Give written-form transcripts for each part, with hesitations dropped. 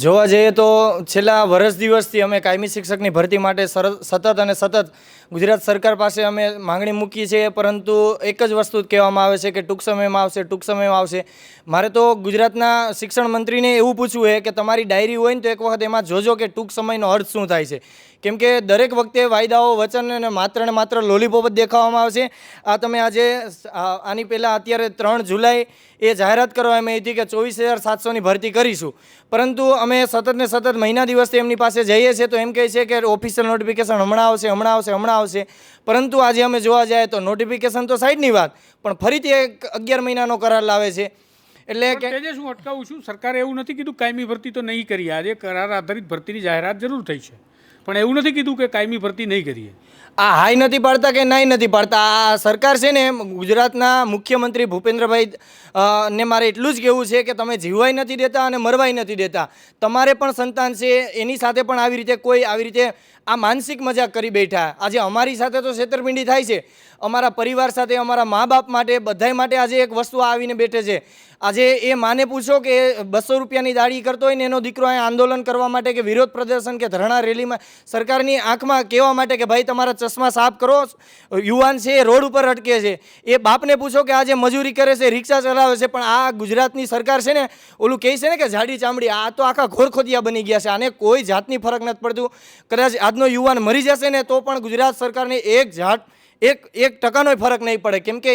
જોવા જઈએ તો છેલ્લા વર્ષ દિવસથી અમે કાયમી શિક્ષકની ભરતી માટે સતત ગુજરાત સરકાર પાસે અમે માંગણી મૂકી છે, પરંતુ એક જ વસ્તુ કહેવામાં આવે છે કે ટૂંક સમયમાં આવશે. મારે તો ગુજરાતના શિક્ષણ મંત્રીને એવું પૂછવું છે કે તમારી ડાયરી હોય ને તો એક વખત એમાં જોજો કે ટૂંક સમયનો અર્થ શું થાય છે. કેમ કે દરેક વખતે વાયદાઓ વચન અને માત્ર લોલીપોપ જ દેખાવામાં આવે છે. આ તમે આજે આની પહેલાં અત્યારે 3 જુલાઈ એ જાહેરાત કરવામાં આવી હતી કે 24,700ની ભરતી કરીશું, પરંતુ અમે સતત મહિના દિવસથી એમની પાસે જઈએ છીએ તો એમ કહે છે કે ઓફિશિયલ નોટિફિકેશન હમણાં આવશે. પરંતુ આજે અમે જોવા જઈએ તો નોટિફિકેશન તો સાઈડની વાત, પણ ફરીથી એક 11 મહિનાનો કરાર લાવે છે. એટલે કે તેજસ, હું અટકાવું છું. સરકારે એવું નથી કીધું કાયમી ભરતી તો નહીં કરીએ. આજે કરાર આધારિત ભરતીની જાહેરાત જરૂર થઈ છે, પણ એવું નથી કીધું કે કાયમી ભરતી નહીં કરીએ. આ હાઈ નથી પાડતા કે નાઈ નથી પાડતા. આ સરકાર છે ને, ગુજરાતના મુખ્યમંત્રી ભૂપેન્દ્રભાઈ ને મારે એટલું જ કહેવું છે કે તમે જીવવાય નથી દેતા અને મરવાય નથી દેતા. તમારે પણ સંતાન છે, એની સાથે પણ આવી રીતે આ માનસિક મજાક કરી બેઠા. આજે અમારી સાથે તો છેતરપિંડી થાય છે, અમારા પરિવાર સાથે, અમારા મા બાપ માટે, બધાય માટે આજે એક વસ્તુ આવીને બેઠે છે. આજે એ માને પૂછો કે 200 રૂપિયાની દાડી કરતો હોય ને એનો દીકરો અહીં આંદોલન કરવા માટે કે વિરોધ પ્રદર્શન કે ધરણા રેલીમાં સરકારની આંખમાં કહેવા માટે કે ભાઈ તમારા ચશ્મા સાફ કરો, યુવાન છે એ રોડ ઉપર અટકે છે. એ બાપને પૂછો કે આજે મજૂરી કરે છે, રિક્ષા ચલાવે છે, પણ આ ગુજરાતની સરકાર છે ને, ઓલું કહે છે ને કે જાડી ચામડી, આ તો આખા ઘોરખોદિયા બની ગયા છે. આને કોઈ જાતની ફરક નથી પડતું. કદાચ આજનો યુવાન મરી જશે ને તો પણ ગુજરાત સરકારને એક ટકાનો ફરક નહીં પડે, કેમ કે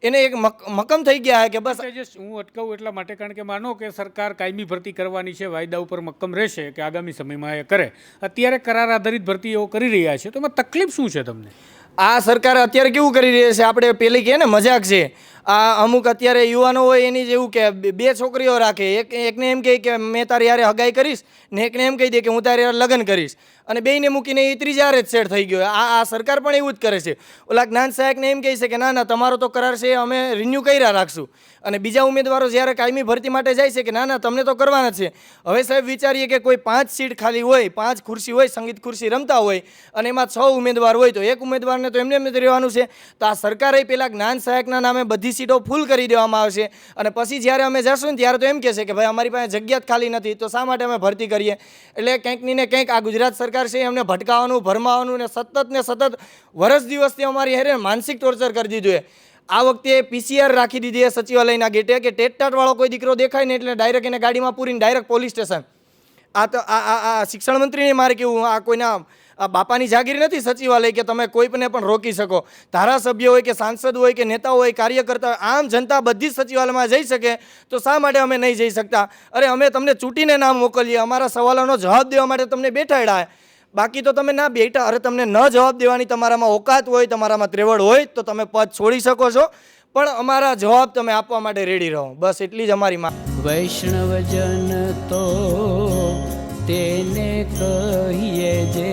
એને એક મક્કમ થઈ ગયા છે કે બસ. હું અટકાવું એટલા માટે, કારણ કે માનો કે સરકાર કાયમી ભરતી કરવાની છે, વાયદા ઉપર મક્કમ રહેશે કે આગામી સમયમાં એ કરે. અત્યારે કરાર આધારિત ભરતી એવો કરી રહ્યા છે, તો એમાં તકલીફ શું છે તમને? આ સરકાર અત્યારે કેવું કરી રહી છે, આપણે પેલી કહે ને મજાક છે. આ અમુક અત્યારે યુવાનો હોય એની જેવું કે 2 છોકરીઓ રાખે, એકને એમ કહે કે મેં તારી યારે હગાઈ કરીશ ને એકને એમ કહી દે કે હું તારી યારે લગ્ન કરીશ, અને બેયને મૂકીને એ ત્રીજા હારે જ સેટ થઈ ગયો. આ સરકાર પણ એવું જ કરે છે. ઓલા જ્ઞાન સહાયકને એમ કહે છે કે ના તમારો તો કરાર છે, અમે રિન્યૂ કર્યા રાખશું, અને બીજા ઉમેદવારો જ્યારે કાયમી ભરતી માટે જાય છે કે ના તમને તો કરવાના છે. હવે સાહેબ વિચારીએ કે કોઈ 5 સીટ ખાલી હોય, 5 ખુરશી હોય, સંગીત ખુરશી રમતા હોય, અને એમાં 6 ઉમેદવાર હોય તો એક ઉમેદવારને તો એમને જ રહેવાનું છે. તો આ સરકારે પેલા જ્ઞાન સહાયકના નામે બધી સીટો ફૂલ કરી દેવામાં આવશે, અને પછી જ્યારે અમે જશું ને ત્યારે તો એમ કહેશે કે ભાઈ અમારી પાસે જગ્યા જ ખાલી નથી, તો શા માટે અમે ભરતી કરીએ. એટલે કંઈક ને કંઈક આ ગુજરાત સરકાર છે એમને ભટકાવવાનું, ભરમાવાનું ને સતત વર્ષ દિવસથી અમારી હેરે માનસિક ટોર્ચર કરી દીધું છે. આ વખતે PCR રાખી દીધી છે સચિવાલયના ગેટે કે ટેટટાટવાળો કોઈ દીકરો દેખાય ને એટલે ડાયરેક્ટ એને ગાડીમાં પૂરીને ડાયરેક્ટ પોલીસ સ્ટેશન. આ તો આ શિક્ષણ મંત્રીને મારે કેવું, આ કોઈના બાપાની જાગીર નથી સચિવાલય કે તમે કોઈને પણ રોકી શકો. ધારાસભ્ય હોય કે સાંસદ હોય કે નેતા હોય, કાર્યકર્તા, આમ જનતા બધી જ સચિવાલયમાં જઈ શકે, તો શા માટે અમે નહીં જઈ શકતા? અરે અમે તમને ચૂંટીને નામ મોકલીએ, અમારા સવાલોનો જવાબ દેવા માટે તમને બેઠાડ્યા, બાકી તો તમે ના બેઠા. અરે તમને ન જવાબ દેવાની તમારામાં ઓકાત હોય, તમારામાં ત્રેવડ હોય તો તમે પદ છોડી શકો છો, પણ અમારા જવાબ તમે આપવા માટે રેડી રહો. બસ એટલી જ અમારી માંગ. વૈષ્ણવજન તો તેને કહીએ જે